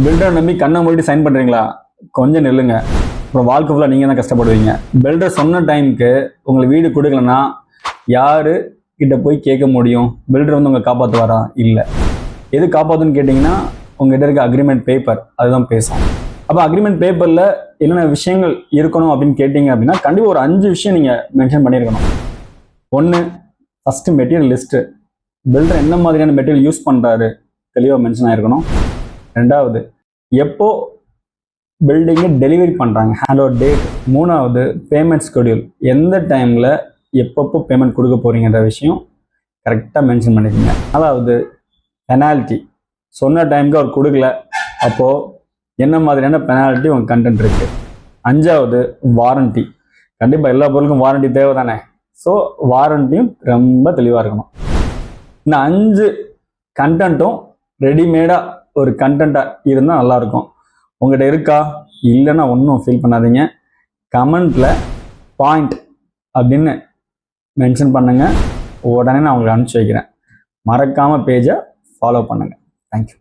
Filter நம்பி கண்ணை மூடி சைன் பண்ணுறீங்களா? கொஞ்சம் நில்லுங்க. அப்புறம் வாழ்க்கை ஃபுல்லாக நீங்கள் தான் கஷ்டப்படுவீங்க. பில்டர் சொன்ன டைமுக்கு உங்களுக்கு வீடு கொடுக்கலன்னா யார் கிட்ட போய் கேட்க முடியும்? பில்டர் வந்து உங்களை காப்பாற்றுவாரா? இல்லை. எது காப்பாற்றுன்னு கேட்டிங்கன்னா உங்கள்கிட்ட இருக்க அக்ரிமெண்ட் பேப்பர் அதுதான் பேசும். அப்போ அக்ரிமெண்ட் பேப்பரில் என்னென்ன விஷயங்கள் இருக்கணும் அப்படின்னு கேட்டிங்க அப்படின்னா கண்டிப்பாக ஒரு 5 விஷயம் நீங்கள் மென்ஷன் பண்ணியிருக்கணும். 1, ஃபஸ்ட்டு மெட்டீரியல் லிஸ்ட்டு. பில்டர் என்ன மாதிரியான மெட்டீரியல் யூஸ் பண்ணுறாரு தெளிவாக மென்ஷன் ஆகிருக்கணும். 2வது, எப்போ பில்டிங்கை டெலிவரி பண்ணுறாங்க, ஹேண்ட் ஓவர் டேட். 3வது, பேமெண்ட் ஸ்கெடியூல். எந்த டைமில் எப்பப்போ பேமெண்ட் கொடுக்க போகிறீங்கன்ற விஷயம் கரெக்டாக மென்ஷன் பண்ணிக்கோங்க. 4வது, பெனால்ட்டி. சொன்ன டைமுக்கு அவர் கொடுக்கல, அப்போது என்ன மாதிரியான பெனால்ட்டி உங்கள் கண்டென்ட் இருக்குது. 5வது, வாரண்ட்டி. கண்டிப்பாக எல்லா பொருளுக்கும் வாரண்ட்டி தேவை தானே. ஸோ வாரண்ட்டியும் ரொம்ப தெளிவாக இருக்கணும். இந்த 5 கண்டென்ட்டும் ரெடிமேடாக ஒரு கண்டென்ட்டாக இருந்தால் நல்லாயிருக்கும். உங்கள்கிட்ட இருக்கா? இல்லைன்னா ஒன்றும் ஃபீல் பண்ணாதீங்க. கமெண்ட்டில் பாயிண்ட் அப்படின்னு மென்ஷன் பண்ணுங்கள். உடனே நான் உங்களுக்கு அனுப்பிச்சி வைக்கிறேன். மறக்காமல் பேஜை ஃபாலோ பண்ணுங்கள். தேங்க்யூ.